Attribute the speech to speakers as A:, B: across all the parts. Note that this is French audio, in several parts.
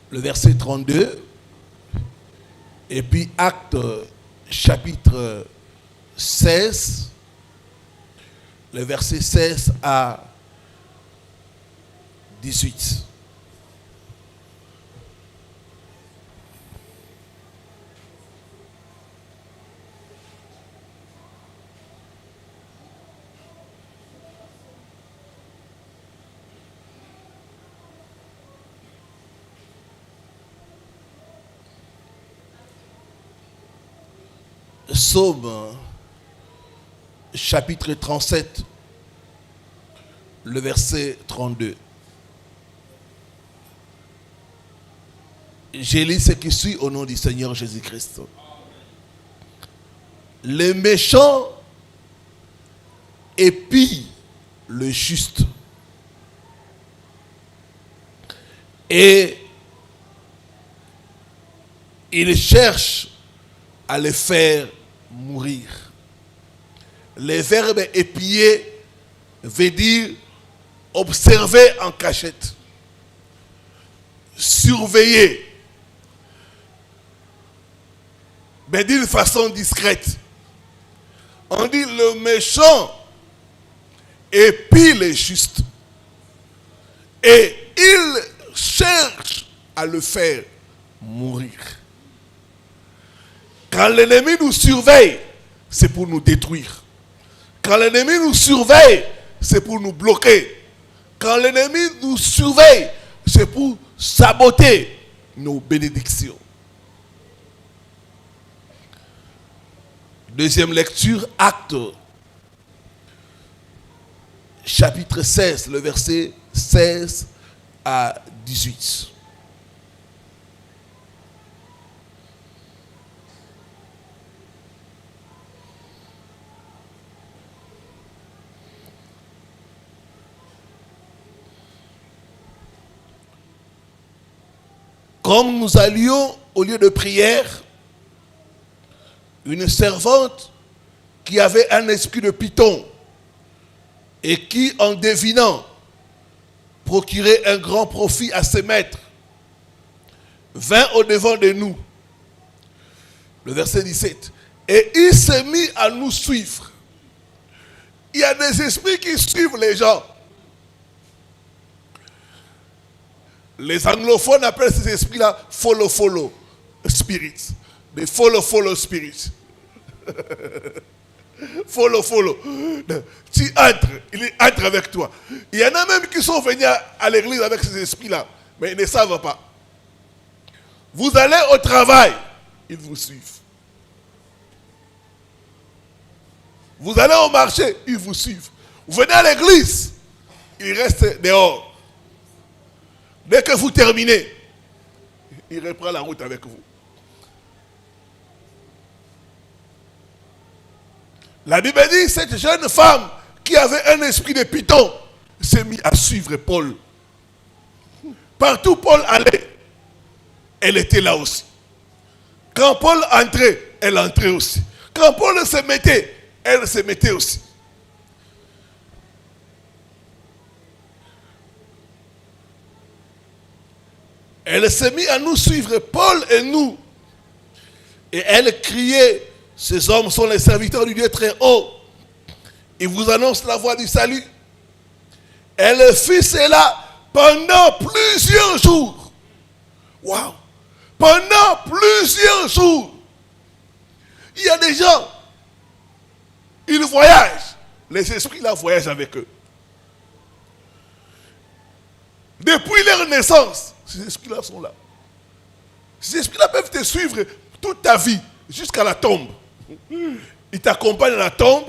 A: le verset 32, et puis Actes chapitre 16, le verset 16 à 18. Psaume chapitre 37, le verset 32. J'ai lu ce qui suit au nom du Seigneur Jésus-Christ. Les méchants épient le juste et ils cherchent à les faire mourir. Le verbe épier veut dire observer en cachette, surveiller, mais d'une façon discrète. On dit le méchant épie les justes et il cherche à le faire mourir. Quand l'ennemi nous surveille, c'est pour nous détruire. Quand l'ennemi nous surveille, c'est pour nous bloquer. Quand l'ennemi nous surveille, c'est pour saboter nos bénédictions. Deuxième lecture, Actes, chapitre 16, le verset 16 à 18. Comme nous allions au lieu de prière, une servante qui avait un esprit de python et qui, en devinant, procurait un grand profit à ses maîtres, vint au-devant de nous. Le verset 17. Et il s'est mis à nous suivre. Il y a des esprits qui suivent les gens. Les anglophones appellent ces esprits-là follow spirits. Des follow spirits. follow. Tu entres, il entre avec toi. Il y en a même qui sont venus à l'église avec ces esprits-là, mais ils ne savent pas. Vous allez au travail, ils vous suivent. Vous allez au marché, ils vous suivent. Vous venez à l'église, ils restent dehors. Dès que vous terminez, il reprend la route avec vous. La Bible dit, cette jeune femme qui avait un esprit de python s'est mise à suivre Paul. Partout Paul allait, elle était là aussi. Quand Paul entrait, elle entrait aussi. Quand Paul se mettait, elle se mettait aussi. Elle s'est mise à nous suivre, Paul et nous. Et elle criait, ces hommes sont les serviteurs du Dieu très haut. Ils vous annoncent la voie du salut. Elle fit cela pendant plusieurs jours. Waouh! Pendant plusieurs jours. Il y a des gens, ils voyagent. Les esprits là voyagent avec eux. Depuis leur naissance, ces esprits-là sont là. Ces esprits-là peuvent te suivre toute ta vie, jusqu'à la tombe. Ils t'accompagnent à la tombe,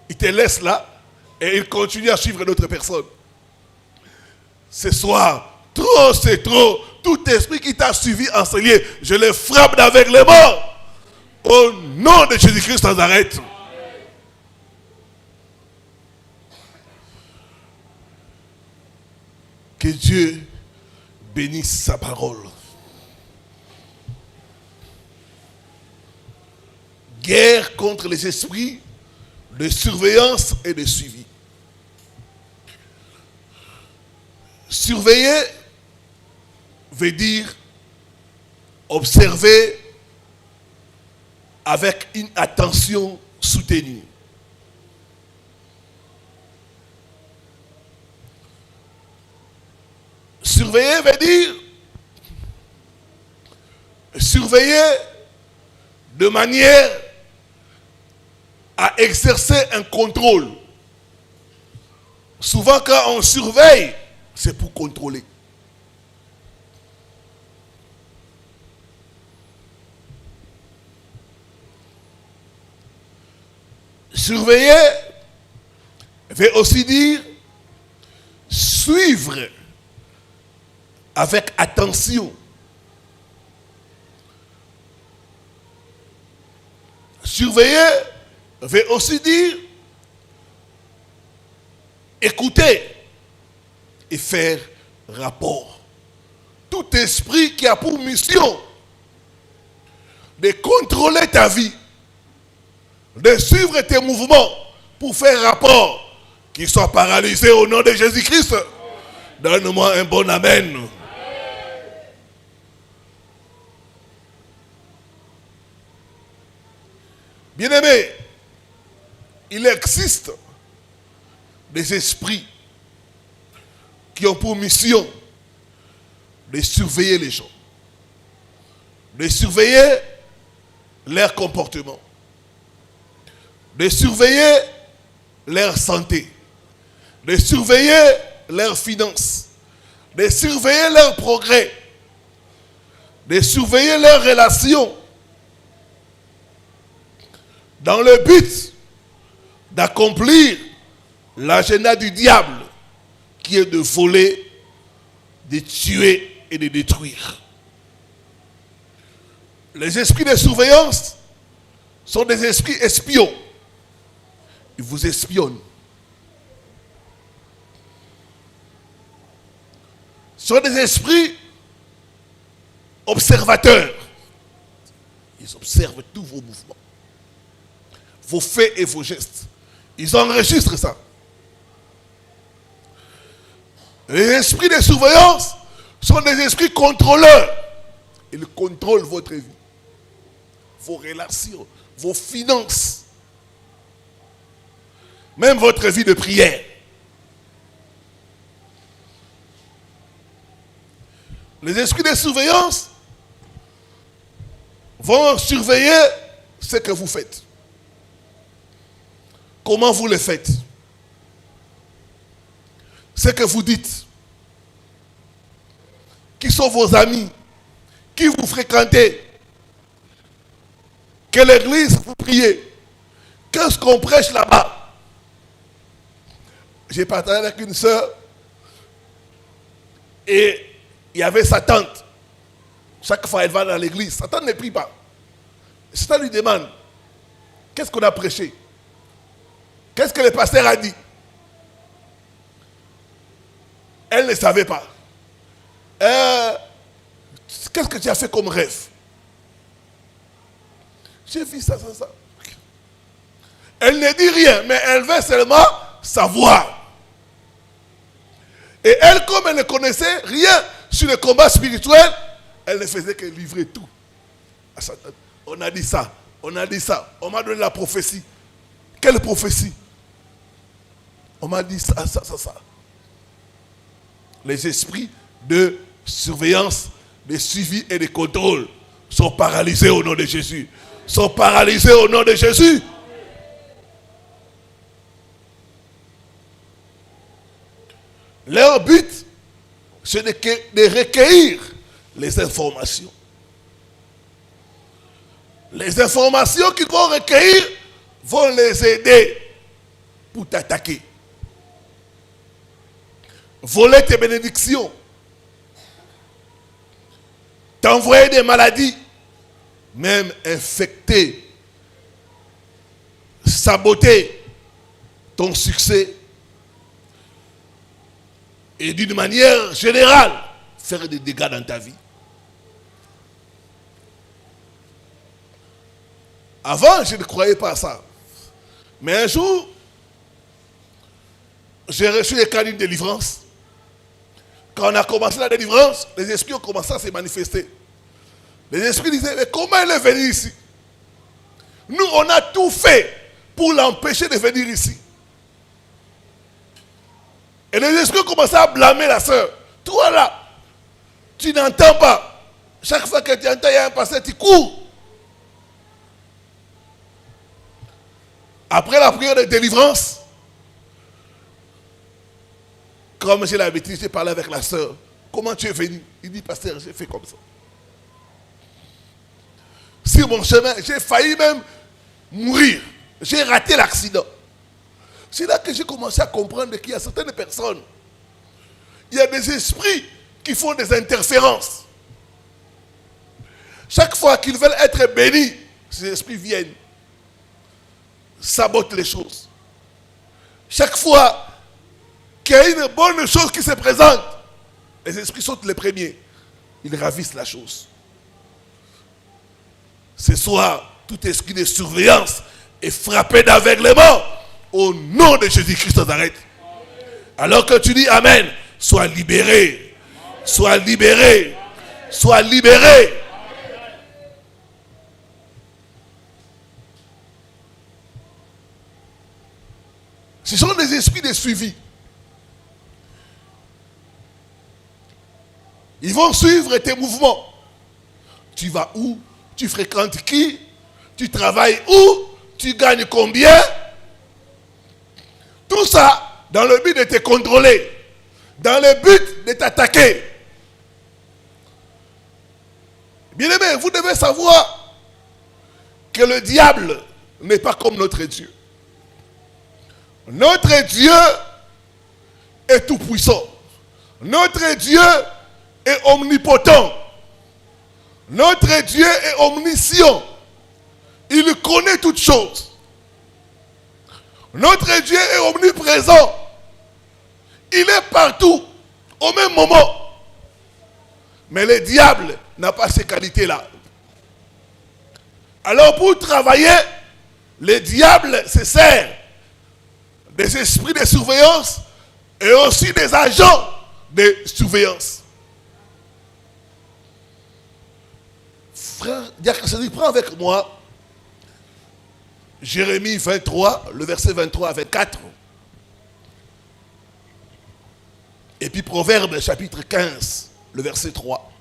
A: ils te laissent là, et ils continuent à suivre d'autres personnes. Ce soir, trop c'est trop. Tout esprit qui t'a suivi en ce lieu, je le frappe d'aveuglement. Au nom de Jésus-Christ Nazareth. Que Dieu bénisse sa parole. Guerre contre les esprits de surveillance et de suivi. Surveiller veut dire observer avec une attention soutenue. Surveiller veut dire surveiller de manière à exercer un contrôle. Souvent quand on surveille, c'est pour contrôler. Surveiller veut aussi dire suivre avec attention. Surveiller veut aussi dire écouter et faire rapport. Tout esprit qui a pour mission de contrôler ta vie, de suivre tes mouvements pour faire rapport, qu'ils soient paralysés au nom de Jésus-Christ. Donne-moi un bon amen. Bien-aimés, il existe des esprits qui ont pour mission de surveiller les gens, de surveiller leur comportement, de surveiller leur santé, de surveiller leurs finances, de surveiller leurs progrès, de surveiller leurs relations, dans le but d'accomplir l'agenda du diable qui est de voler, de tuer et de détruire. Les esprits de surveillance sont des esprits espions. Ils vous espionnent. Ce sont des esprits observateurs. Ils observent tous vos mouvements, vos faits et vos gestes. Ils enregistrent ça. Les esprits de surveillance sont des esprits contrôleurs. Ils contrôlent votre vie, vos relations, vos finances, même votre vie de prière. Les esprits de surveillance vont surveiller ce que vous faites. Comment vous le faites? Ce que vous dites. Qui sont vos amis? Qui vous fréquentez? Quelle église vous priez? Qu'est-ce qu'on prêche là-bas? J'ai partagé avec une sœur et il y avait sa tante. Chaque fois elle va dans l'église, sa tante ne prie pas. Satan lui demande, qu'est-ce qu'on a prêché? Qu'est-ce que le pasteur a dit? Elle ne savait pas. Qu'est-ce que tu as fait comme rêve? J'ai vu ça. Elle ne dit rien, mais elle veut seulement savoir. Et elle, comme elle ne connaissait rien sur le combat spirituel, elle ne faisait que livrer tout à Satan. On a dit ça, on a dit ça, on m'a donné la prophétie. Quelle prophétie? On m'a dit ça. Les esprits de surveillance, de suivi et de contrôle sont paralysés au nom de Jésus. Sont paralysés au nom de Jésus. Leur but, c'est de recueillir les informations. Les informations qu'ils vont recueillir vont les aider pour t'attaquer. Voler tes bénédictions. T'envoyer des maladies. Même infecter. Saboter ton succès. Et d'une manière générale, faire des dégâts dans ta vie. Avant, je ne croyais pas à ça. Mais un jour, j'ai reçu les cas d'une délivrance. Quand on a commencé la délivrance, les esprits ont commencé à se manifester. Les esprits disaient, mais comment elle est venue ici? Nous, on a tout fait pour l'empêcher de venir ici. Et les esprits ont commencé à blâmer la sœur. Toi là, tu n'entends pas. Chaque fois que tu entends, il y a un pasteur, tu cours. Après la prière de délivrance, comme j'ai l'habitude, j'ai parlé avec la sœur. Comment tu es venu? Il dit, pasteur, j'ai fait comme ça. Sur mon chemin, j'ai failli même mourir. J'ai raté l'accident. C'est là que j'ai commencé à comprendre qu'il y a certaines personnes, il y a des esprits qui font des interférences. Chaque fois qu'ils veulent être bénis, ces esprits viennent, sabotent les choses. Chaque fois qu'il y a une bonne chose qui se présente, les esprits sont les premiers. Ils ravissent la chose. Ce soir, tout esprit de surveillance est frappé d'aveuglement au nom de Jésus-Christ de Nazareth. Alors que tu dis Amen, sois libéré. Sois libéré. Sois libéré. Ce sont des esprits de suivi. Ils vont suivre tes mouvements. Tu vas où? Tu fréquentes qui? Tu travailles où? Tu gagnes combien? Tout ça dans le but de te contrôler, dans le but de t'attaquer. Bien-aimés, vous devez savoir que le diable n'est pas comme notre Dieu. Notre Dieu est tout puissant. Notre Dieu est omnipotent. Notre Dieu est omniscient. Il connaît toutes choses. Notre Dieu est omniprésent. Il est partout, au même moment. Mais le diable n'a pas ces qualités-là. Alors pour travailler, le diable se sert des esprits de surveillance et aussi des agents de surveillance. Frère, prends avec moi Jérémie 23, le verset 23 à 24. Et puis Proverbe chapitre 15, le verset 3.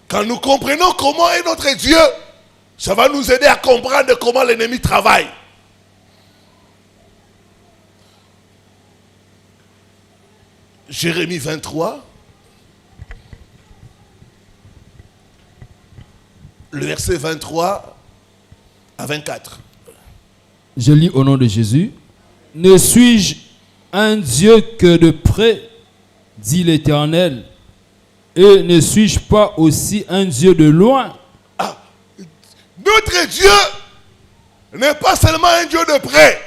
A: Quand nous comprenons comment est notre Dieu, ça va nous aider à comprendre comment l'ennemi travaille. Jérémie 23, le verset 23 à 24.
B: Je lis au nom de Jésus. Ne suis-je un Dieu que de près, dit l'Éternel, et ne suis-je pas aussi un Dieu de loin?
A: Notre Dieu n'est pas seulement un Dieu de près,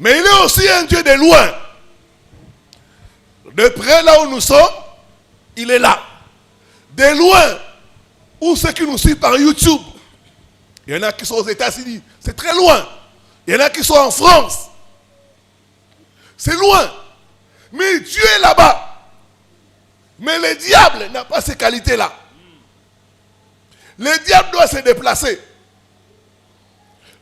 A: mais il est aussi un Dieu de loin. De près, là où nous sommes, il est là. De loin, où ceux qui nous suivent par YouTube, il y en a qui sont aux États-Unis, c'est très loin. Il y en a qui sont en France, c'est loin. Mais Dieu est là-bas. Mais le diable n'a pas ces qualités-là. Le diable doit se déplacer.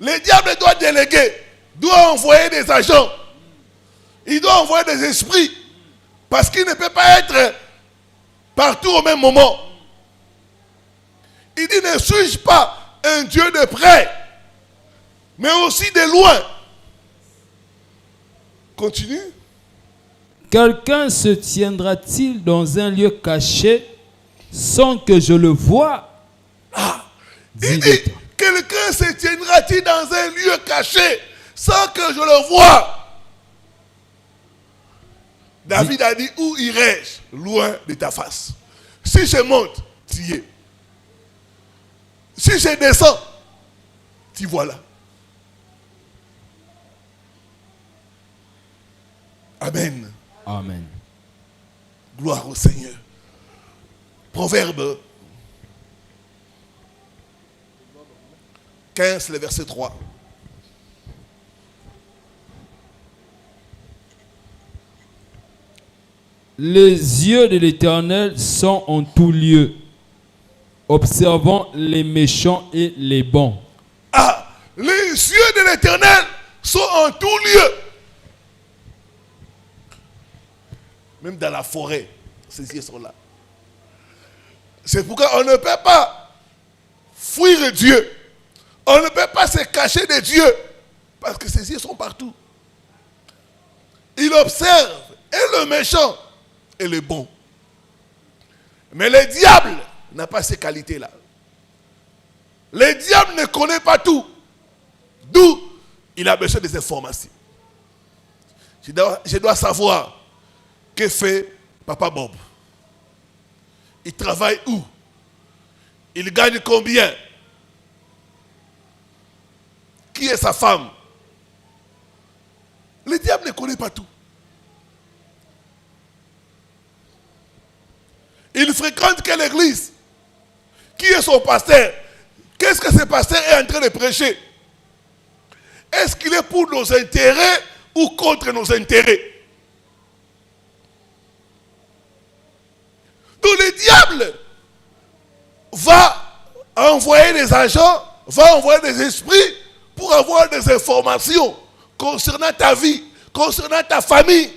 A: Le diable doit déléguer, doit envoyer des agents. Il doit envoyer des esprits. Parce qu'il ne peut pas être partout au même moment. Il dit, ne suis-je pas un Dieu de près, mais aussi de loin? Continue.
B: Quelqu'un se tiendra-t-il dans un lieu caché sans que je le voie?
A: Il dit, quelqu'un se tiendra-t-il dans un lieu caché sans que je le voie? David a dit, où irai-je loin de ta face? Si je monte, tu y es. Si je descends, tu vois là. Amen.
B: Amen.
A: Gloire au Seigneur. Proverbe 15, le verset 3.
B: Les yeux de l'Éternel sont en tout lieu, observant les méchants et les bons.
A: Ah, les yeux de l'Éternel sont en tout lieu. Même dans la forêt, ces yeux sont là. C'est pourquoi on ne peut pas fuir Dieu. On ne peut pas se cacher de Dieu. Parce que ses yeux sont partout. Il observe et le méchant et le bon. Mais le diable n'a pas ces qualités-là. Le diable ne connaît pas tout. D'où il a besoin des informations. Je dois savoir que fait Papa Bob. Il travaille où? Il gagne combien? Qui est sa femme? Le diable ne connaît pas tout. Il fréquente quelle église? Qui est son pasteur? Qu'est-ce que ce pasteur est en train de prêcher? Est-ce qu'il est pour nos intérêts ou contre nos intérêts? Donc le diable va envoyer des agents, va envoyer des esprits pour avoir des informations concernant ta vie, concernant ta famille,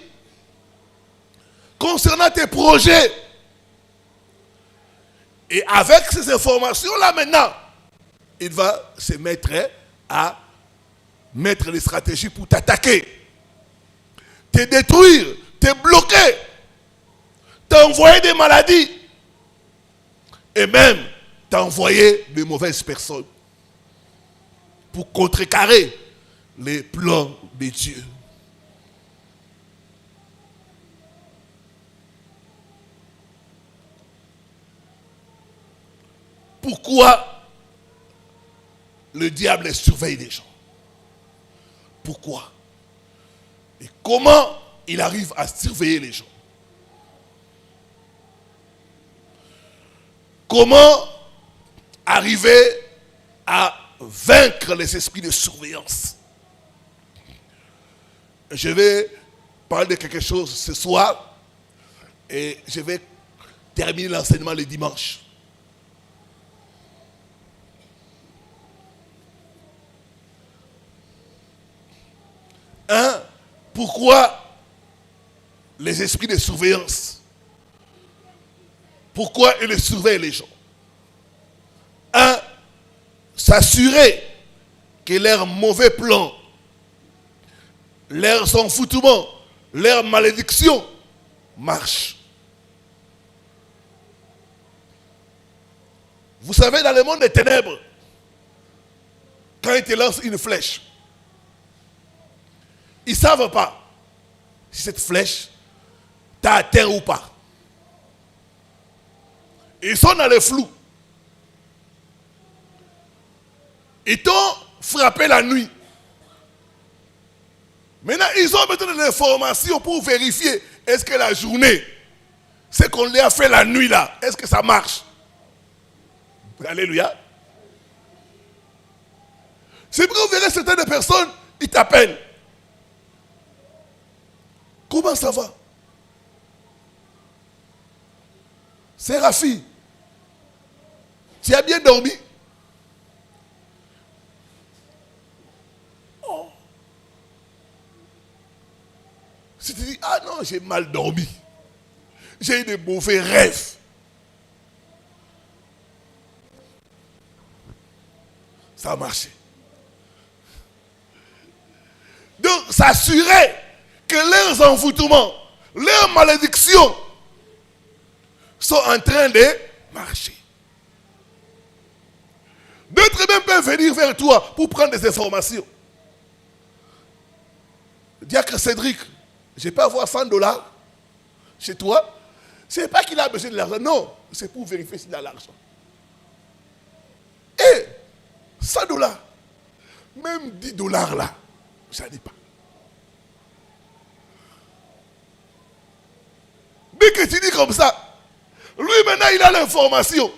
A: concernant tes projets. Et avec ces informations-là maintenant, il va se mettre à mettre des stratégies pour t'attaquer, te détruire, te bloquer, t'envoyer des maladies et même t'envoyer de mauvaises personnes pour contrecarrer les plans de Dieu. Pourquoi le diable surveille les gens? Pourquoi? Et comment il arrive à surveiller les gens? Comment arriver à vaincre les esprits de surveillance? Je vais parler de quelque chose ce soir et je vais terminer l'enseignement le dimanche. Pourquoi les esprits de surveillance? Pourquoi ils surveillent les gens? S'assurer que leurs mauvais plans, leurs envoûtements, leurs malédictions marchent. Vous savez, dans le monde des ténèbres, quand ils te lancent une flèche, ils ne savent pas si cette flèche t'a atteint ou pas. Ils sont dans le flou. Ils t'ont frappé la nuit. Maintenant, ils ont besoin de l'information pour vérifier est-ce que la journée, ce qu'on lui a fait la nuit là, est-ce que ça marche? Alléluia. C'est pour que vous verrez certaines personnes, ils t'appellent. Comment ça va? C'est Rafi. Tu as bien dormi? Oh. Si tu dis, ah non, j'ai mal dormi. J'ai eu des mauvais rêves. Ça a marché. Donc, s'assurer que leurs envoûtements, leurs malédictions sont en train de marcher. D'autres même peuvent venir vers toi pour prendre des informations. Diacre Cédric, je peux avoir $100 chez toi. Ce n'est pas qu'il a besoin de l'argent, non, c'est pour vérifier s'il a l'argent. Et $100, même $10 là, ça n'est pas. Dès que tu dis comme ça, lui maintenant il a l'information.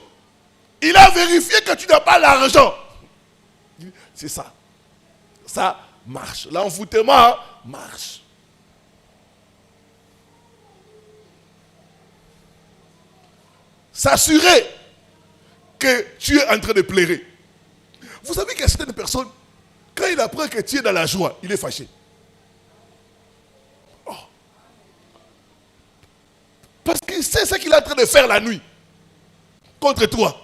A: Il a vérifié que tu n'as pas l'argent. C'est ça. Ça marche. L'envoûtement marche. S'assurer que tu es en train de pleurer. Vous savez qu'il y a certaines personnes, quand il apprend que tu es dans la joie, il est fâché. Oh. Parce qu'il sait ce qu'il est en train de faire la nuit contre toi.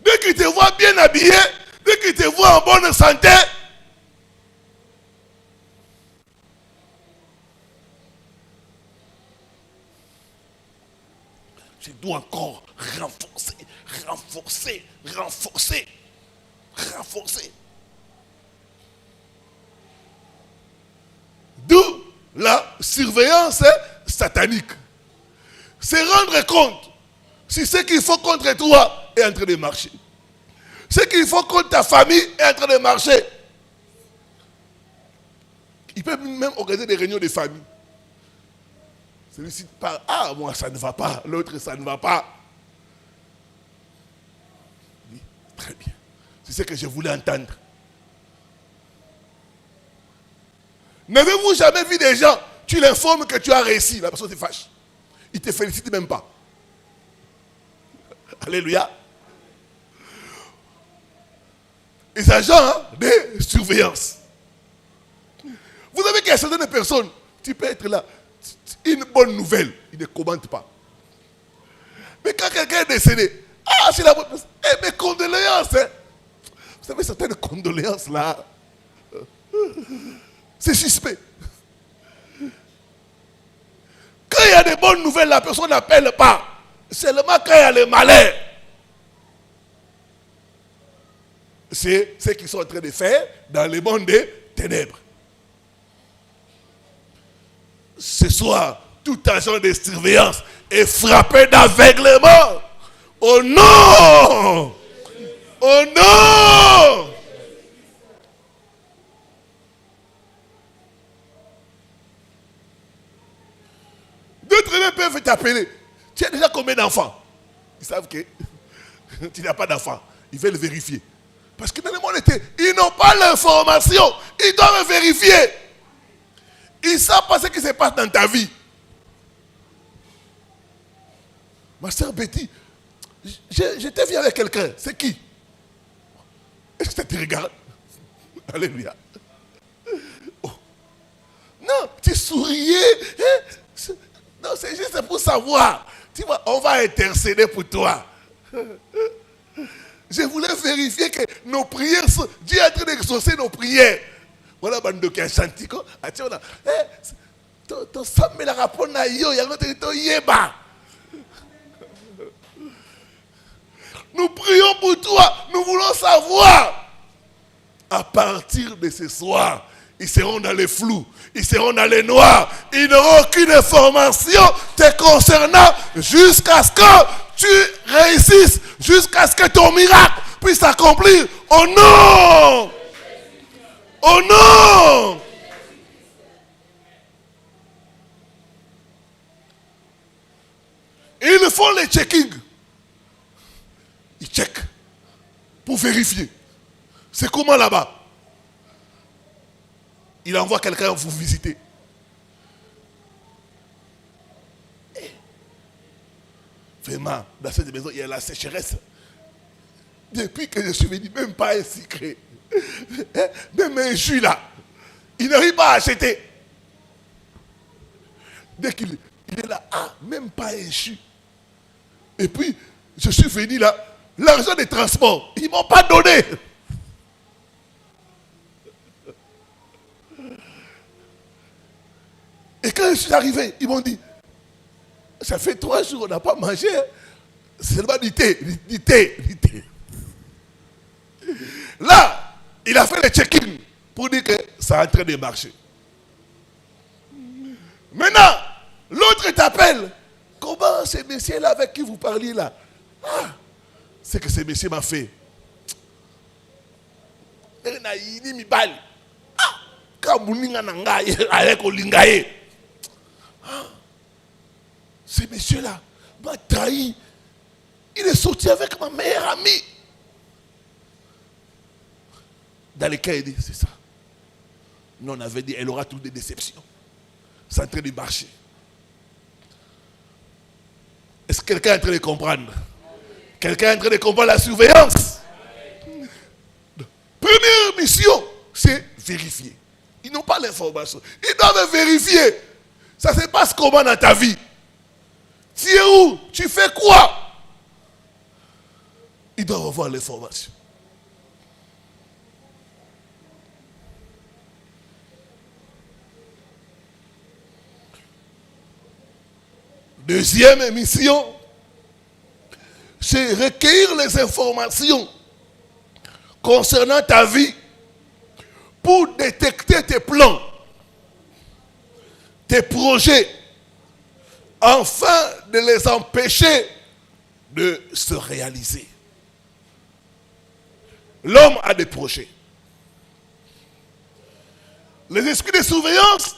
A: Dès qu'il te voit bien habillé, dès qu'il te voit en bonne santé, je dois encore renforcer. D'où la surveillance satanique. C'est rendre compte si ce qu'il faut contre toi est en train de marcher. Ce qu'il faut contre ta famille est en train de marcher. Il peut même organiser des réunions de famille. Celui-ci parle, ah, moi ça ne va pas, l'autre ça ne va pas. Il dit, très bien, c'est ce que je voulais entendre. N'avez-vous jamais vu des gens, tu l'informes que tu as réussi, la personne se fâche. Il ne te félicite même pas. Alléluia. Les agents de surveillance. Vous savez qu'il y a certaines personnes, tu peux être là, une bonne nouvelle, il ne commente pas. Mais quand quelqu'un est décédé, ah, c'est la bonne personne. Eh, mes condoléances. Hein. Vous savez, certaines condoléances là, c'est suspect. Quand il y a des bonnes nouvelles, la personne n'appelle pas. Seulement quand il y a le malheur. C'est ce qu'ils sont en train de faire dans le monde des ténèbres. Ce soir, tout agent de surveillance est frappé d'aveuglement. Oh non! Oh non! D'autres même peuvent t'appeler. Tu as déjà combien d'enfants? Ils savent que tu n'as pas d'enfants. Ils veulent vérifier. Parce que dans le monde, ils n'ont pas l'information. Ils doivent vérifier. Ils ne savent pas ce qui se passe dans ta vie. Ma soeur Betty, j'étais vu avec quelqu'un. C'est qui? Est-ce que ça te regarde? Alléluia. Oh. Non, tu souriais. Hein? Non, c'est juste pour savoir. Tu vois, on va intercéder pour toi. Je voulais vérifier que nos prières sont... Dieu est en train d'exaucer nos prières. Voilà, bando qui a chanté. Ton sang me la rapport na yo, yeba. Nous prions pour toi. Nous voulons savoir. À partir de ce soir, ils seront dans les flous. Ils seront dans les noirs. Ils n'auront aucune information te concernant jusqu'à ce que tu réussisses, jusqu'à ce que ton miracle puisse s'accomplir. Oh non! Oh non! Et ils font les checkings. Ils checkent pour vérifier. C'est comment là-bas? Il envoie quelqu'un vous visiter. Vraiment, dans cette maison, il y a la sécheresse. Depuis que je suis venu, même pas un secret. Même un jus là. Il n'arrive pas à acheter. Dès qu'il est là, ah, même pas un jus. Et puis, je suis venu là, l'argent des transports, ils ne m'ont pas donné. Et quand je suis arrivé, ils m'ont dit, ça fait 3 jours, on n'a pas mangé. C'est seulement du thé. Là, il a fait le check-in pour dire que ça est en train de marcher. Maintenant, l'autre t'appelle. Comment ce monsieur-là avec qui vous parliez là? Ah, c'est que ce monsieur m'a fait. Ce monsieur-là m'a trahi. Il est sorti avec ma meilleure amie. dans lesquels il dit, c'est ça. Nous, on avait dit, elle aura toutes des déceptions. C'est en train de marcher. Est-ce que quelqu'un est en train de comprendre? Quelqu'un est en train de comprendre la surveillance? Première mission, c'est vérifier. Ils n'ont pas l'information. Ils doivent vérifier. Ça se passe comment dans ta vie? Tu es où? Tu fais quoi? Ils doivent avoir l'information. Deuxième mission, c'est recueillir les informations concernant ta vie pour détecter tes plans, tes projets, afin de les empêcher de se réaliser. L'homme a des projets. Les esprits de surveillance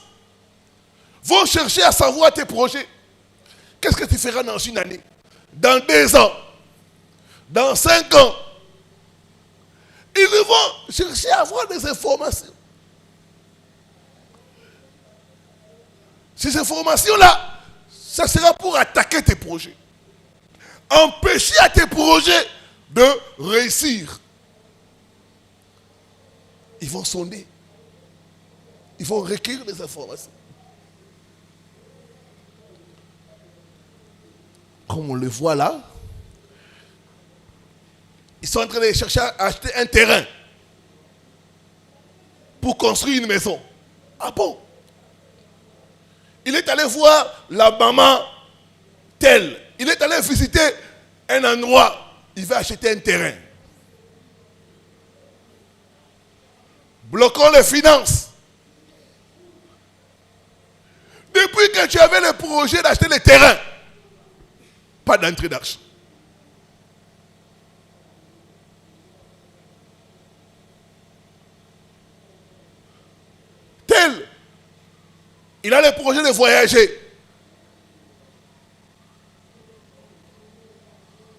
A: vont chercher à savoir tes projets. Qu'est-ce que tu feras dans une année? Dans 2 ans? Dans 5 ans? Ils vont chercher à avoir des informations. Ces informations-là, ça sera pour attaquer tes projets. Empêcher à tes projets de réussir. Ils vont sonder. Ils vont recueillir des informations. Comme on le voit là, ils sont en train de chercher à acheter un terrain pour construire une maison. Ah bon? Il est allé voir la maman telle. Il est allé visiter un endroit. Il va acheter un terrain. Bloquons les finances. Depuis que tu avais le projet d'acheter le terrain, pas d'entrée d'argent. Tel, il a le projet de voyager.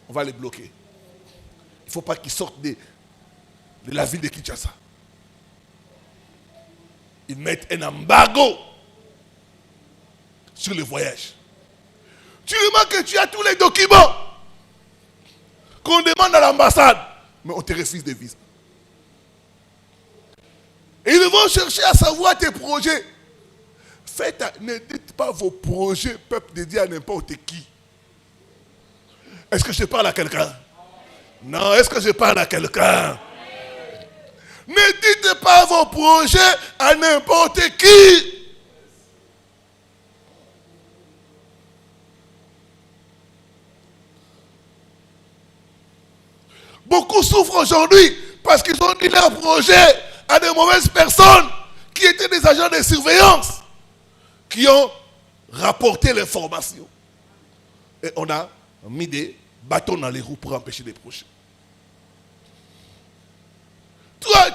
A: On va les bloquer. Il ne faut pas qu'ils sortent de la ville de Kinshasa. Ils mettent un embargo sur le voyage. Tu remarques que tu as tous les documents qu'on demande à l'ambassade, mais on te refuse des visas. Et ils vont chercher à savoir tes projets. Ne dites pas vos projets, peuple de Dieu, à n'importe qui. Est-ce que je parle à quelqu'un? Non, est-ce que je parle à quelqu'un? Ne dites pas vos projets à n'importe qui. Beaucoup souffrent aujourd'hui parce qu'ils ont dit leur projet à de mauvaises personnes qui étaient des agents de surveillance qui ont rapporté l'information. Et on a mis des bâtons dans les roues pour empêcher des projets. Toi,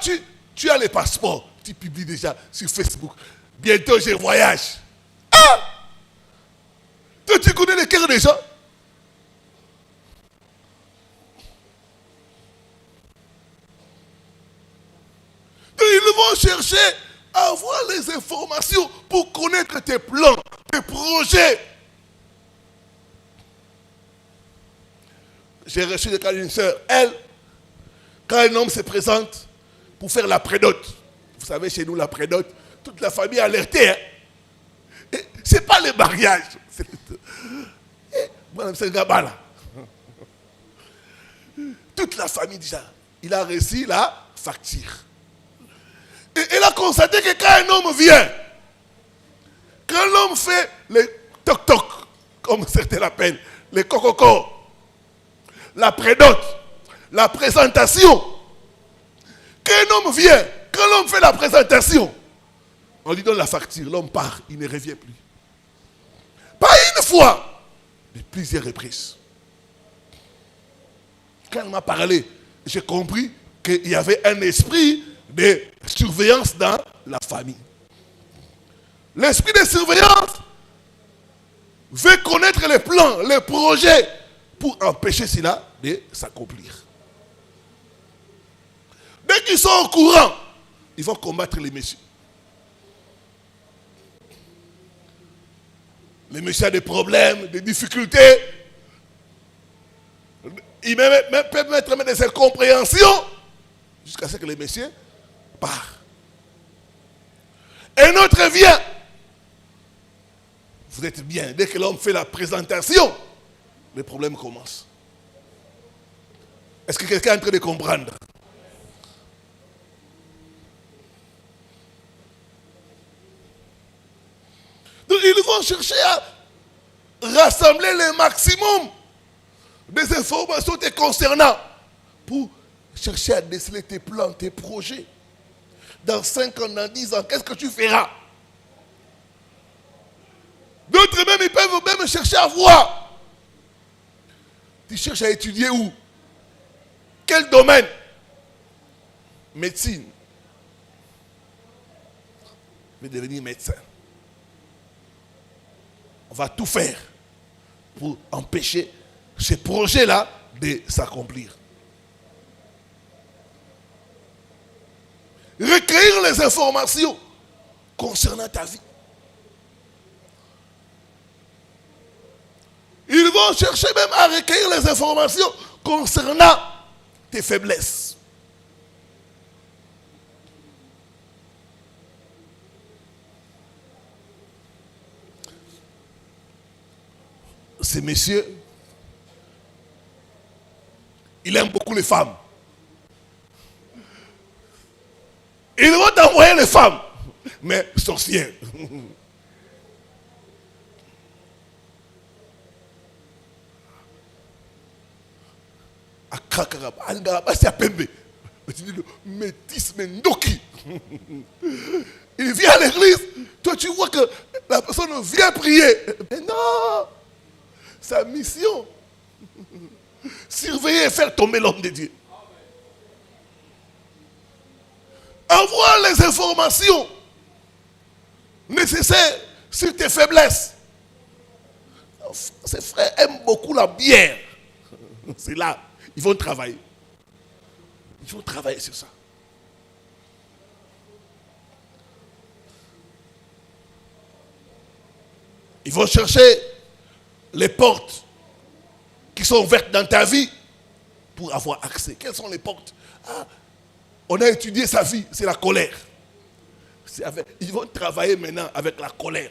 A: tu as les passeports. Tu publies déjà sur Facebook. Bientôt, je voyage. Ah! Toi, tu connais les cœurs des gens. Ils vont chercher à avoir les informations pour connaître tes plans, tes projets. J'ai reçu le cas d'une sœur. Elle, quand un homme se présente pour faire la prédote, vous savez, chez nous, la prédote, toute la famille est alertée. Hein? Ce n'est pas le mariage. Madame Sengabala. Toute la famille déjà. Il a reçu la facture. Et elle a constaté que quand un homme vient, quand l'homme fait les toc-toc, comme certains l'appellent, les cococo, la prédote, la présentation, quand un homme vient, quand l'homme fait la présentation, on lui donne la facture, l'homme part, il ne revient plus. Pas une fois, mais plusieurs reprises. Quand elle m'a parlé, j'ai compris qu'il y avait un esprit de surveillance dans la famille. L'esprit de surveillance veut connaître les plans, les projets pour empêcher cela de s'accomplir. Dès qu'ils sont au courant, ils vont combattre les messieurs. Les messieurs ont des problèmes, des difficultés. Ils peuvent mettre des incompréhensions jusqu'à ce que les messieurs partent. Un autre vient. Vous êtes bien. Dès que l'homme fait la présentation, les problèmes commencent. Est-ce que quelqu'un est en train de comprendre? Donc ils vont chercher à rassembler le maximum des informations te concernant pour chercher à déceler tes plans, tes projets. Dans 5 ans, dans 10 ans, qu'est-ce que tu feras? D'autres même, ils peuvent même chercher à voir. Tu cherches à étudier où? Quel domaine? Médecine. Je vais devenir médecin. On va tout faire pour empêcher ce projet-là de s'accomplir. Recueillir les informations concernant ta vie. Ils vont chercher même à recueillir les informations concernant tes faiblesses. Ces messieurs, ils aiment beaucoup les femmes. Ils vont t'envoyer les femmes, mais sorcières. À Krakaraba, c'est à Pembe. Métis Mendoki. Il vient à l'église, toi tu vois que la personne vient prier. Mais non, sa mission, surveiller et faire tomber l'homme de Dieu. Avoir les informations nécessaires sur tes faiblesses. Ces frères aiment beaucoup la bière. C'est là, ils vont travailler. Ils vont travailler sur ça. Ils vont chercher les portes qui sont ouvertes dans ta vie pour avoir accès. Quelles sont les portes? On a étudié sa vie, c'est la colère. Ils vont travailler maintenant avec la colère.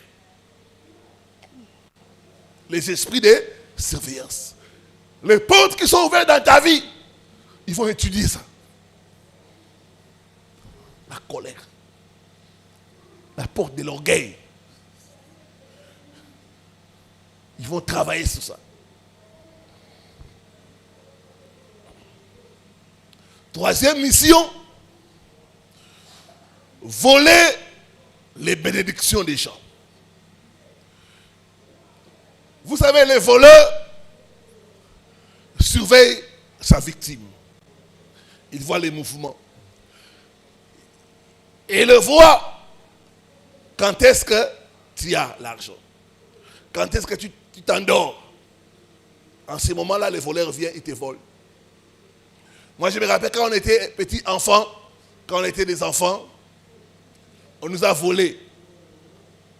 A: Les esprits de surveillance. Les portes qui sont ouvertes dans ta vie, ils vont étudier ça. La colère. La porte de l'orgueil. Ils vont travailler sur ça. Troisième mission, voler les bénédictions des gens. Vous savez, les voleurs surveillent sa victime. Ils voient les mouvements. Et ils voient quand est-ce que tu as l'argent. Quand est-ce que tu t'endors. En ce moment-là, les voleurs viennent et te volent. Moi, je me rappelle quand on était petits enfants, quand on était des enfants, on nous a volé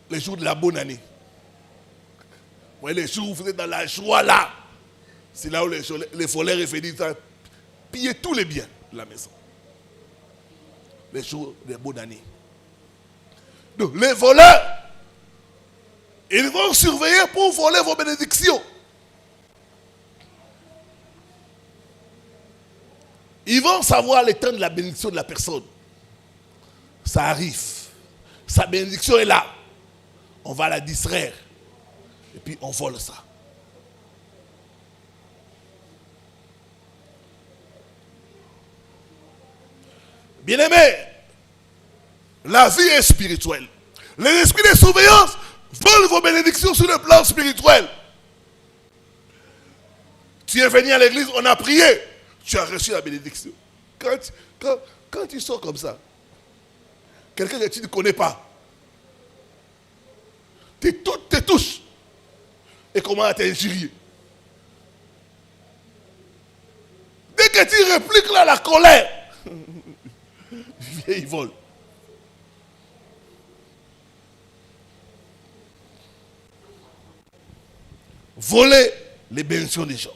A: les jours de la bonne année. Vous voyez, les jours où vous êtes dans la joie là, c'est là où les voleurs venaient piller tous les biens de la maison. Les jours de la bonne année. Donc, les voleurs, ils vont surveiller pour voler vos bénédictions. Ils vont savoir le temps de la bénédiction de la personne. Ça arrive. Sa bénédiction est là. On va la distraire. Et puis on vole ça. Bien-aimés, la vie est spirituelle. Les esprits de surveillance volent vos bénédictions sur le plan spirituel. Tu es venu à l'église, on a prié. Tu as reçu la bénédiction. Quand tu sors comme ça, quelqu'un que tu ne connais pas, tout te touche. Et comment à t'injurier. Dès que tu répliques là la colère, ils volent. Voler les bénédictions des gens.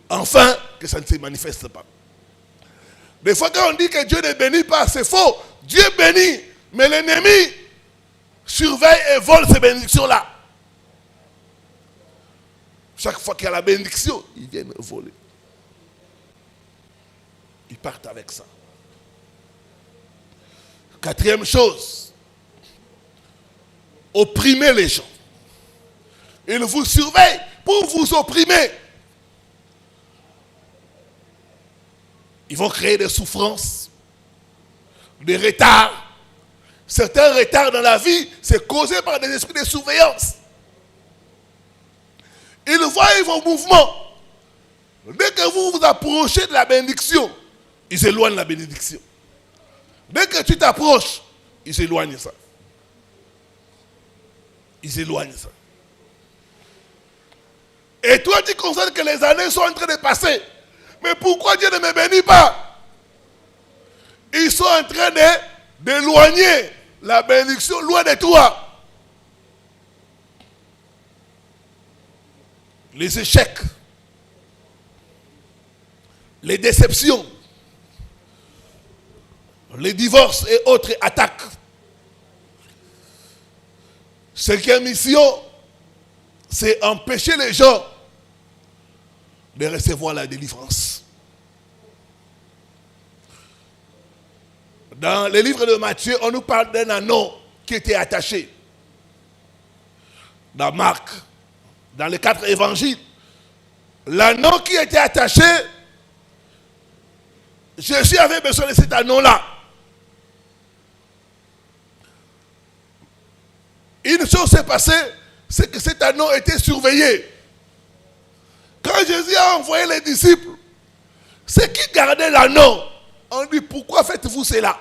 A: Enfin, que ça ne se manifeste pas. Des fois, quand on dit que Dieu ne bénit pas, c'est faux. Dieu bénit, mais l'ennemi surveille et vole ces bénédictions-là. Chaque fois qu'il y a la bénédiction, ils viennent voler. Ils partent avec ça. Quatrième chose, opprimer les gens. Ils vous surveillent pour vous opprimer. Ils vont créer des souffrances, des retards. Certains retards dans la vie, c'est causé par des esprits de surveillance. Ils voient vos mouvements. Dès que vous vous approchez de la bénédiction, ils éloignent la bénédiction. Dès que tu t'approches, ils éloignent ça. Ils éloignent ça. Et toi, tu constates que les années sont en train de passer. Mais pourquoi Dieu ne me bénit pas? Ils sont en train d'éloigner la bénédiction loin de toi. Les échecs, les déceptions, les divorces et autres attaques. Cinquième mission, c'est empêcher les gens de recevoir la délivrance. Dans les livres de Matthieu, on nous parle d'un anneau qui était attaché. Dans Marc, dans les 4 évangiles, l'anneau qui était attaché, Jésus avait besoin de cet anneau-là. Une chose s'est passée, c'est que cet anneau était surveillé. Quand Jésus a envoyé les disciples, ceux qui gardaient l'anneau, on dit, pourquoi faites-vous cela?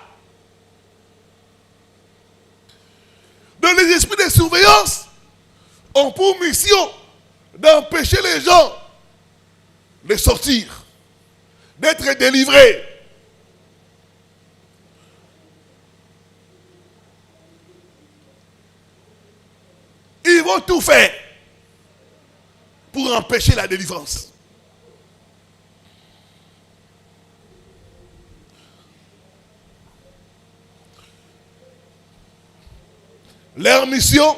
A: Donc les esprits de surveillance ont pour mission d'empêcher les gens de sortir, d'être délivrés. Ils vont tout faire pour empêcher la délivrance. Leur mission,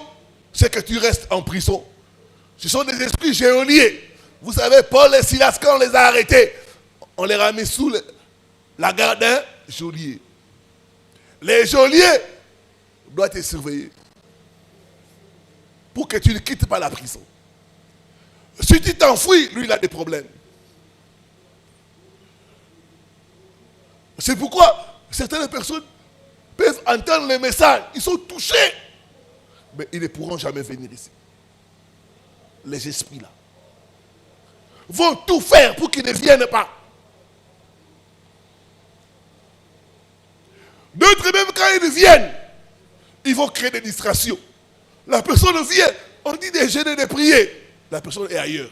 A: c'est que tu restes en prison. Ce sont des esprits geôliers. Vous savez, Paul et Silas, quand on les a arrêtés, on les a mis sous la garde d'un geôlier. Les geôliers doivent te surveiller pour que tu ne quittes pas la prison. Si tu t'enfuis, lui, il a des problèmes. C'est pourquoi certaines personnes peuvent entendre les messages. Ils sont touchés. Mais ils ne pourront jamais venir ici. Les esprits là vont tout faire pour qu'ils ne viennent pas. D'autres même quand ils viennent, ils vont créer des distractions. La personne vient, on dit de jeûner, de prier. La personne est ailleurs.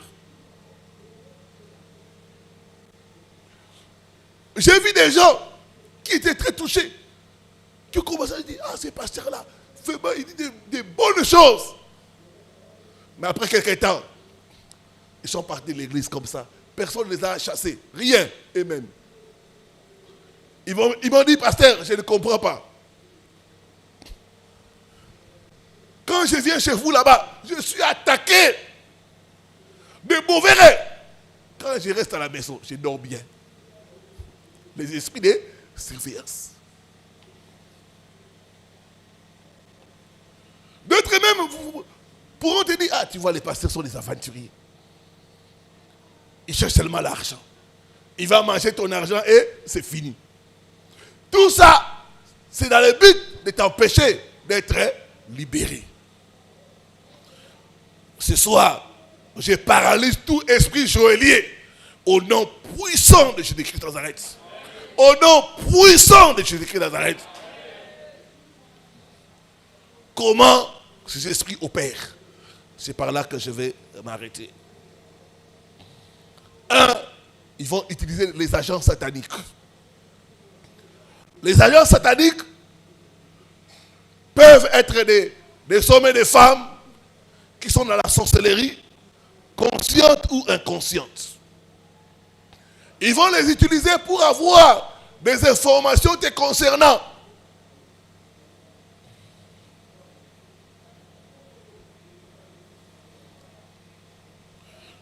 A: J'ai vu des gens qui étaient très touchés. Tu commences à dire, ah, ce pasteur-là, il dit des bonnes choses. Mais après quelques temps, ils sont partis de l'église comme ça. Personne ne les a chassés. Rien. Amen. Ils m'ont dit, pasteur, je ne comprends pas. Quand je viens chez vous là-bas, je suis attaqué de mauvais rêves. Quand je reste à la maison, je dors bien. Les esprits de surveillance. D'autres même pourront te dire, ah, tu vois, les pasteurs sont des aventuriers. Ils cherchent seulement l'argent. Il va manger ton argent et c'est fini. Tout ça, c'est dans le but de t'empêcher d'être libéré. Ce soir, je paralyse tout esprit joaillier au nom puissant de Jésus-Christ de Nazareth. Au nom puissant de Jésus-Christ de Nazareth. Comment ces esprits opèrent? C'est par là que je vais m'arrêter. 1. Ils vont utiliser les agents sataniques. Les agents sataniques peuvent être des hommes et des femmes qui sont dans la sorcellerie, conscientes ou inconscientes. Ils vont les utiliser pour avoir des informations te concernant.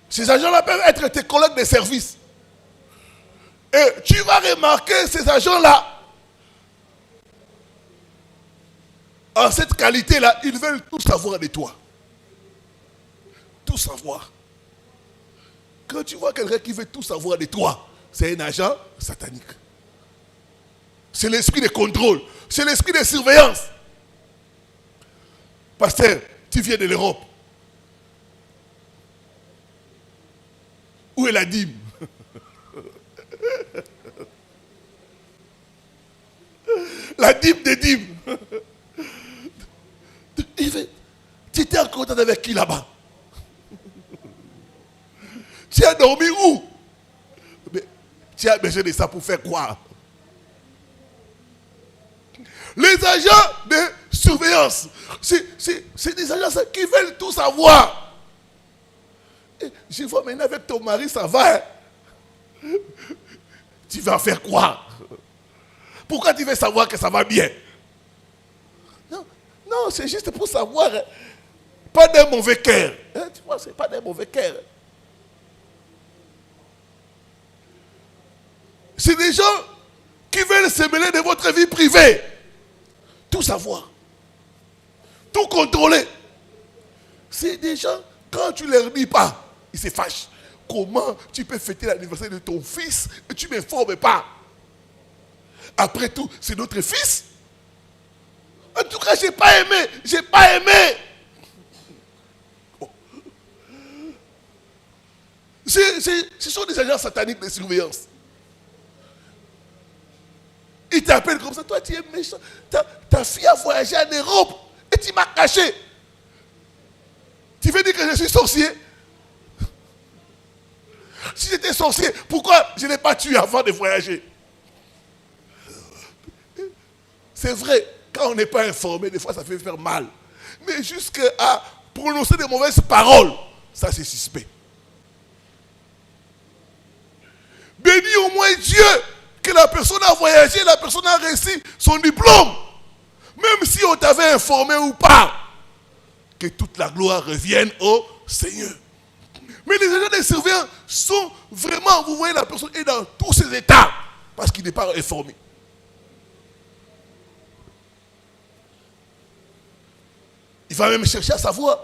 A: Ces agents-là peuvent être tes collègues de service. Et tu vas remarquer ces agents-là, en cette qualité-là, ils veulent tout savoir de toi. Tout savoir. Quand tu vois quelqu'un qui veut tout savoir de toi, c'est un agent satanique. C'est l'esprit de contrôle. C'est l'esprit de surveillance. Pasteur, tu viens de l'Europe. Où est la dîme? La dîme des dîmes. Tu étais en contact avec qui là-bas? Tu as dormi où? Mais tu as besoin de ça pour faire quoi? Les agents de surveillance, c'est des agents qui veulent tout savoir. Et je vois maintenant avec ton mari, ça va. Hein? Tu vas faire quoi? Pourquoi tu veux savoir que ça va bien? Non, c'est juste pour savoir. Hein? Pas d'un mauvais cœur. Hein? Tu vois, c'est pas d'un mauvais cœur. C'est des gens qui veulent se mêler de votre vie privée. Tout savoir. Tout contrôler. C'est des gens, quand tu ne leur dis pas, ils se fâchent. Comment tu peux fêter l'anniversaire de ton fils et tu ne m'informes pas? Après tout, c'est notre fils. En tout cas, je n'ai pas aimé. Je n'ai pas aimé. Bon. Ce sont des agents sataniques de surveillance. Ils t'appellent comme ça. Toi, tu es méchant. Ta fille a voyagé en Europe et tu m'as caché. Tu veux dire que je suis sorcier? Si j'étais sorcier, pourquoi je n'ai pas tué avant de voyager? C'est vrai, quand on n'est pas informé, des fois ça fait faire mal. Mais jusqu'à prononcer de mauvaises paroles, ça c'est suspect. Bénis au moins Dieu que la personne a voyagé, la personne a réussi son diplôme. Même si on t'avait informé ou pas. Que toute la gloire revienne au Seigneur. Mais les agents de surveillance sont vraiment, vous voyez, la personne est dans tous ses états. Parce qu'il n'est pas informé. Il va même chercher à savoir,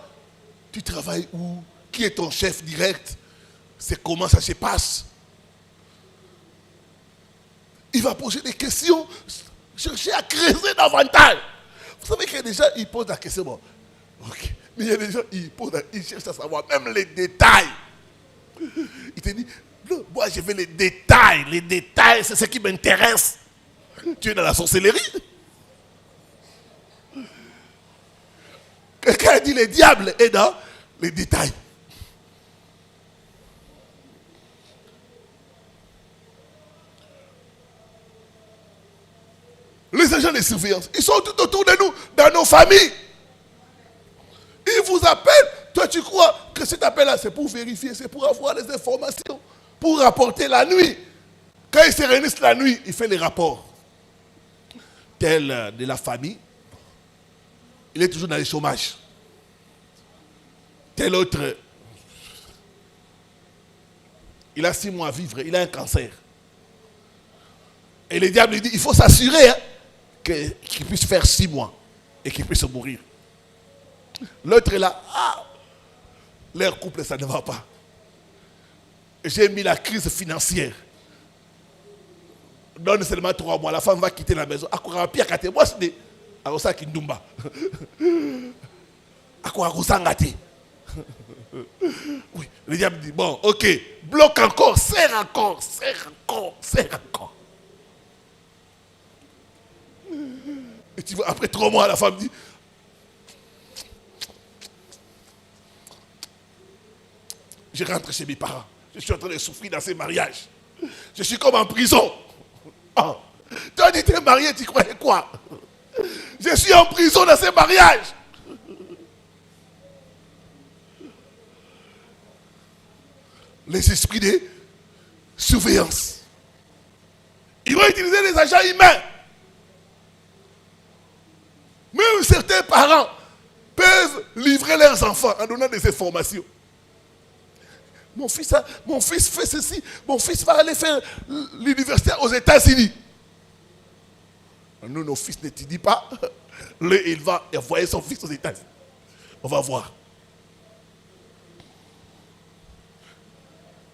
A: tu travailles où? Qui est ton chef direct? C'est comment ça se passe? Il va poser des questions, chercher à creuser davantage. Vous savez qu'il y a des gens, ils posent la question, bon, ok. Mais il y a des gens, ils cherchent à savoir même les détails. Il te dit, non, moi je veux les détails, c'est ce qui m'intéresse. Tu es dans la sorcellerie? Quelqu'un a dit, le diable est dans les détails. Les agents de surveillance, ils sont tout autour de nous, dans nos familles. Ils vous appellent. Toi, tu crois que cet appel-là, c'est pour vérifier, c'est pour avoir les informations, pour rapporter la nuit. Quand ils se réunissent la nuit, il fait les rapports. Tel de la famille, il est toujours dans le chômage. Tel autre, il a 6 mois à vivre, il a un cancer. Et le diable lui dit, il faut s'assurer qu'il puisse faire 6 mois et qu'il puisse mourir. L'autre est là, leur couple, ça ne va pas. J'ai mis la crise financière. Donne seulement 3 mois, la femme va quitter la maison. Akora pia kate, moi c'est Arosa Kindumba. Akora Rosangate. Oui, le diable dit, bon, ok, bloque encore, serre encore. Et tu vois, après 3 mois, la femme dit, je rentre chez mes parents. Je suis en train de souffrir dans ces mariages. Je suis comme en prison. Toi, tu t'es marié, tu croyais quoi? Je suis en prison dans ce mariage. Les esprits de surveillance. Ils vont utiliser les agents humains. Même certains parents peuvent livrer leurs enfants en donnant des informations. Mon fils fait ceci. Mon fils va aller faire l'université aux États-Unis. Nous, nos fils n'étudient pas. Lui, il va envoyer son fils aux États-Unis. On va voir.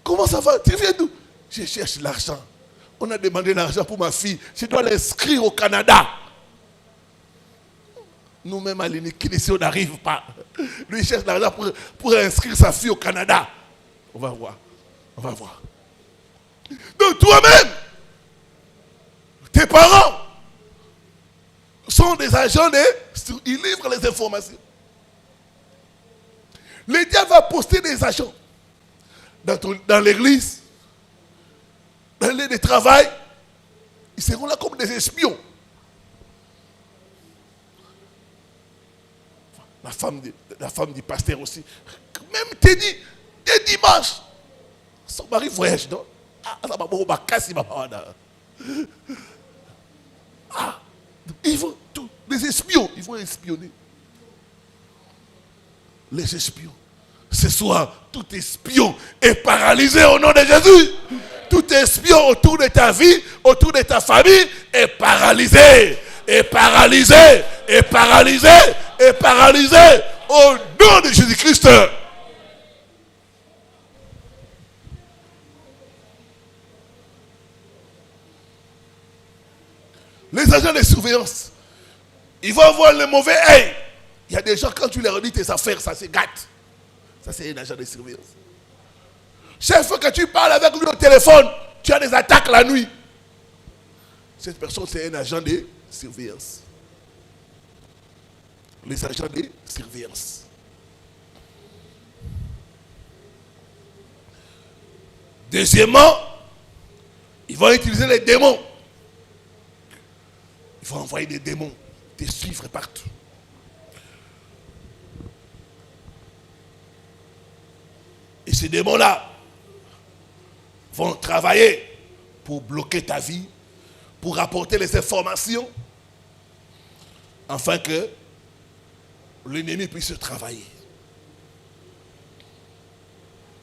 A: Comment ça va? Tu viens d'où? Je cherche l'argent. On a demandé l'argent pour ma fille. Je dois l'inscrire au Canada. Nous-mêmes à l'unique, ici, on n'arrive pas. Lui, il cherche l'argent pour inscrire sa fille au Canada. On va voir. On va voir. Donc toi-même, tes parents sont des agents ils livrent les informations. Le diable va poster des agents dans l'église, dans les lieux de travail. Ils seront là comme des espions. La femme du pasteur aussi. Même dès dimanche, son mari voyage, non? Ils vont tout, les espions, ils vont espionner. Les espions. Ce soir, tout espion est paralysé au nom de Jésus. Tout espion autour de ta vie, autour de ta famille est paralysé. Est paralysé. Est paralysé. Est paralysé au nom de Jésus-Christ. Les agents de surveillance, ils vont avoir le mauvais œil. Il y a des gens, quand tu leur dis tes affaires, ça se gâte. Ça, c'est un agent de surveillance. Chaque fois que tu parles avec lui au téléphone, tu as des attaques la nuit. Cette personne, c'est un agent de surveillance. Les agents de surveillance. Deuxièmement, ils vont utiliser les démons. Il faut envoyer des démons te suivre partout. Et ces démons-là vont travailler pour bloquer ta vie, pour apporter les informations, afin que l'ennemi puisse travailler.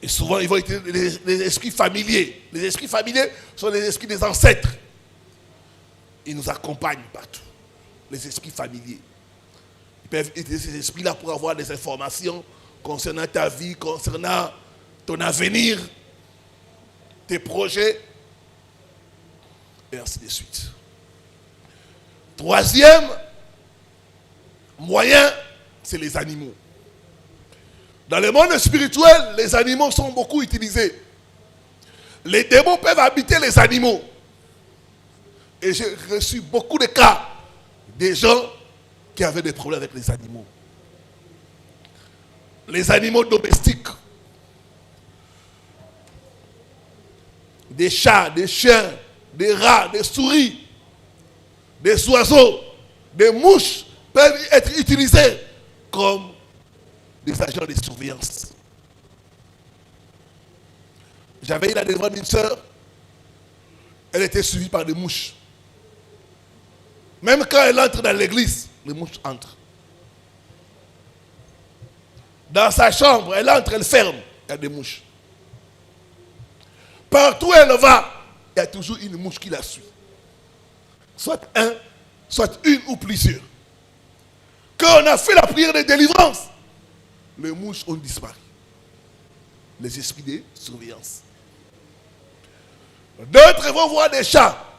A: Et souvent, ils vont utiliser les esprits familiers. Les esprits familiers sont les esprits des ancêtres. Ils nous accompagnent partout. Les esprits familiers. Ils peuvent utiliser ces esprits-là pour avoir des informations concernant ta vie, concernant ton avenir, tes projets, et ainsi de suite. Troisième moyen, c'est les animaux. Dans le monde spirituel, les animaux sont beaucoup utilisés. Les démons peuvent habiter les animaux. Et j'ai reçu beaucoup de cas des gens qui avaient des problèmes avec les animaux. Les animaux domestiques. Des chats, des chiens, des rats, des souris, des oiseaux, des mouches peuvent être utilisés comme des agents de surveillance. J'avais eu la demande d'une sœur, elle était suivie par des mouches. Même quand elle entre dans l'église, les mouches entrent. Dans sa chambre, elle entre, elle ferme, il y a des mouches. Partout où elle va, il y a toujours une mouche qui la suit. Soit un, soit une ou plusieurs. Quand on a fait la prière de délivrance, les mouches ont disparu. Les esprits de surveillance. D'autres vont voir des chats.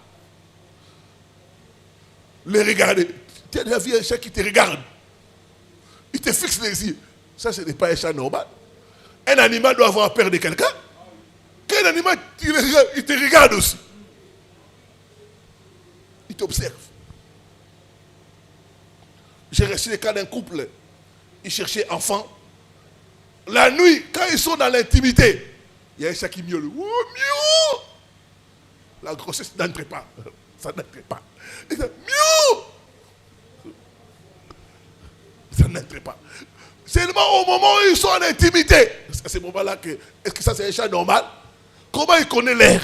A: Les regarder. Tu as déjà vu un chat qui te regarde. Il te fixe les yeux. Ça, ce n'est pas un chat normal. Un animal doit avoir peur de quelqu'un. Quand un animal, il te regarde aussi. Il t'observe. J'ai reçu le cas d'un couple. Ils cherchaient enfant. La nuit, quand ils sont dans l'intimité, il y a un chat qui miaule. Oh, miaou! La grossesse n'entre pas. ça n'entre pas. Il dit, mieux. Ça n'entre pas. Seulement au moment où ils sont en intimité, à ce moment-là, est-ce que ça c'est un chat normal? Comment il connaît l'air?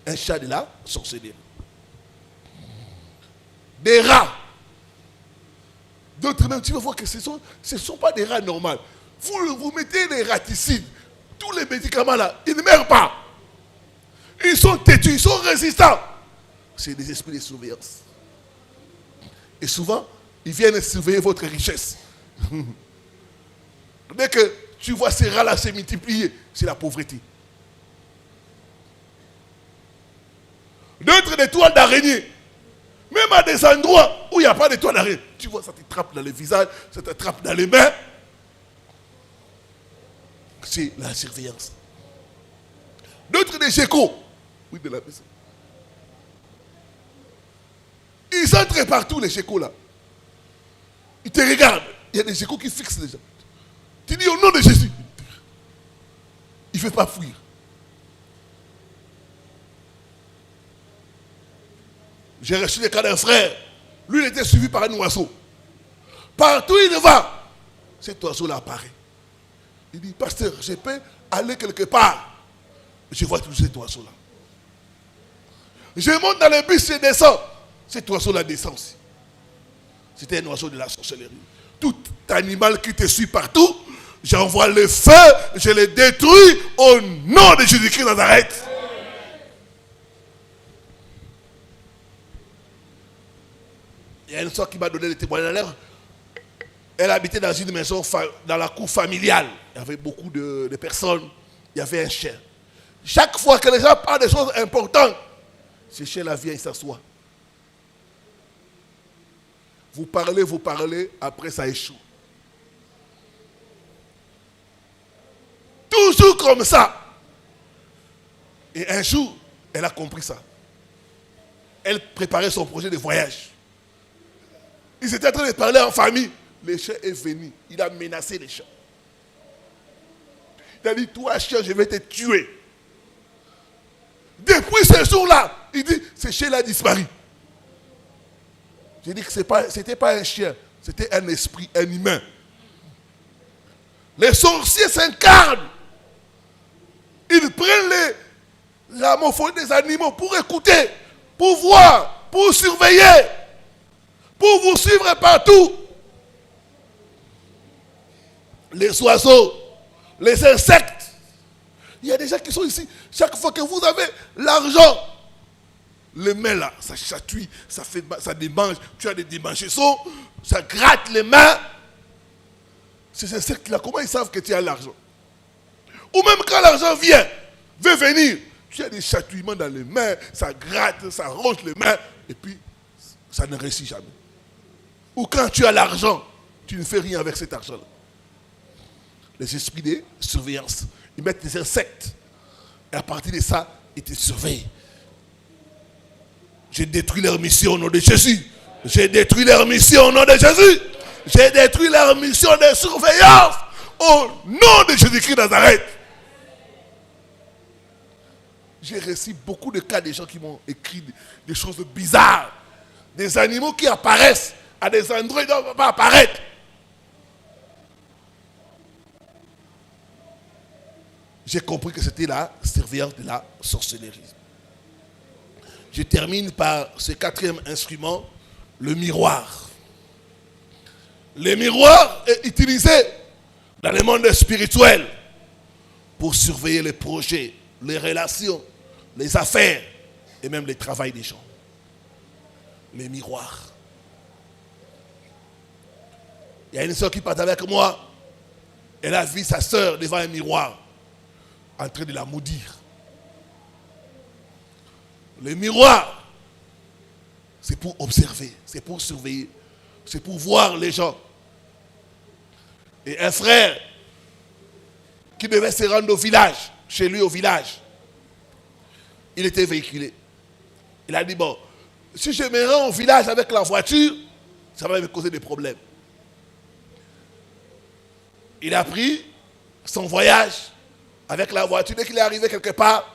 A: Un chat de la sorcellerie. Des rats. D'autres même, tu vas voir que ce ne sont pas des rats normaux. Vous mettez des raticides, tous les médicaments là, ils ne meurent pas. Ils sont têtus, ils sont résistants. C'est des esprits de surveillance. Et souvent, ils viennent surveiller votre richesse. Dès que tu vois ces rats-là se multiplier, c'est la pauvreté. D'autres des toiles d'araignée. Même à des endroits où il n'y a pas de toiles d'araignée. Tu vois, ça te trappe dans le visage, ça te trappe dans les mains. C'est la surveillance. D'autres des geckos. Oui, de la maison. Ils entrent partout, les geckos là. Ils te regardent. Il y a des geckos qui fixent les gens. Tu dis au nom de Jésus. Il ne fait pas fuir. J'ai reçu le cas d'un frère. Lui, il était suivi par un oiseau. Partout où il va, cet oiseau-là apparaît. Il dit, pasteur, je peux aller quelque part. Je vois toujours cet oiseau-là. Je monte dans le bus, je descends. Cet oiseau-là descend aussi. C'était un oiseau de la sorcellerie. Tout animal qui te suit partout, j'envoie le feu, je le détruis au nom de Jésus-Christ de Nazareth. Il y a une soeur qui m'a donné le témoignage. Elle habitait dans une maison, dans la cour familiale. Il y avait beaucoup de personnes. Il y avait un chien. Chaque fois que les gens parlent de choses importantes, ce chien-là vient et s'assoit. Vous parlez, après ça échoue. Toujours comme ça. Et un jour, elle a compris ça. Elle préparait son projet de voyage. Ils étaient en train de parler en famille. Le chien est venu. Il a menacé les chiens. Il a dit, toi chien, je vais te tuer. Depuis ce jour-là, il dit, ce chien-là a disparu. J'ai dit que ce n'était pas un chien, c'était un esprit, un humain. Les sorciers s'incarnent. Ils prennent la morphologie des animaux pour écouter, pour voir, pour surveiller, pour vous suivre partout. Les oiseaux, les insectes. Il y a des gens qui sont ici. Chaque fois que vous avez l'argent, les mains là, ça chatouille, ça démange. Tu as des démangeaisons, ça gratte les mains. Ces insectes là, comment ils savent que tu as l'argent? Ou même quand l'argent veut venir, tu as des chatouillements dans les mains, ça gratte, ça ronge les mains, et puis ça ne réussit jamais. Ou quand tu as l'argent, tu ne fais rien avec cet argent-là. Les esprits de surveillance, ils mettent des insectes, et à partir de ça, ils te surveillent. J'ai détruit leur mission au nom de Jésus. J'ai détruit leur mission au nom de Jésus. J'ai détruit leur mission de surveillance au nom de Jésus-Christ de Nazareth. J'ai reçu beaucoup de cas de gens qui m'ont écrit des choses bizarres. Des animaux qui apparaissent à des endroits où ils ne doivent pas apparaître. J'ai compris que c'était la surveillance de la sorcellerie. Je termine par ce quatrième instrument, le miroir. Le miroir est utilisé dans le monde spirituel pour surveiller les projets, les relations, les affaires et même le travail des gens. Les miroirs. Il y a une soeur qui partait avec moi. Elle a vu sa soeur devant un miroir en train de la maudire. Le miroir, c'est pour observer, c'est pour surveiller, c'est pour voir les gens. Et un frère qui devait se rendre au village, chez lui au village, il était véhiculé. Il a dit, bon, si je me rends au village avec la voiture, ça va me causer des problèmes. Il a pris son voyage avec la voiture. Dès qu'il est arrivé quelque part,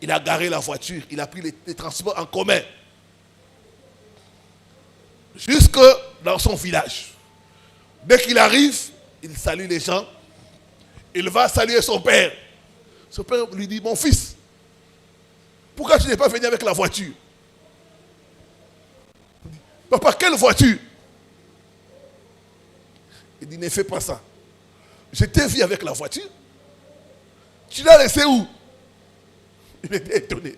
A: Il a garé la voiture, il a pris les transports en commun. Jusque dans son village. Dès qu'il arrive, il salue les gens. Il va saluer son père. Son père lui dit, mon fils, pourquoi tu n'es pas venu avec la voiture? Papa, quelle voiture? Il dit, ne fais pas ça. Je t'ai vu avec la voiture. Tu l'as laissé où? Il était étonné.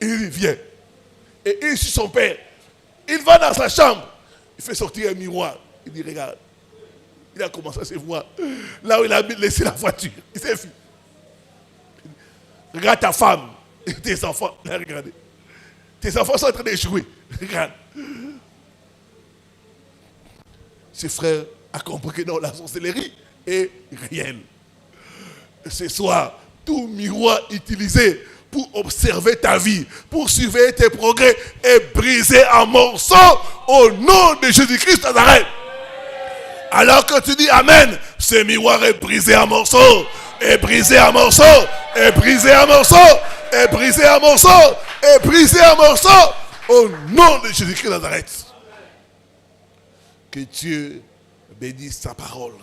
A: Il vient. Et il suit son père. Il va dans sa chambre. Il fait sortir un miroir. Il dit, regarde. Il a commencé à se voir. Là où il a laissé la voiture. Il s'est vu. Regarde ta femme et tes enfants. Là, regardez. Tes enfants sont en train de jouer. Regarde. Ce frère a compris que non, la sorcellerie est réelle. Ce soir, tout miroir utilisé pour observer ta vie, pour surveiller tes progrès, est brisé en morceaux au nom de Jésus-Christ de Nazareth. Alors que tu dis Amen, ce miroir est brisé en morceaux, est brisé en morceaux, est brisé en morceaux, est brisé en morceaux, est brisé en morceaux au nom de Jésus-Christ de Nazareth. Que Dieu bénisse sa parole.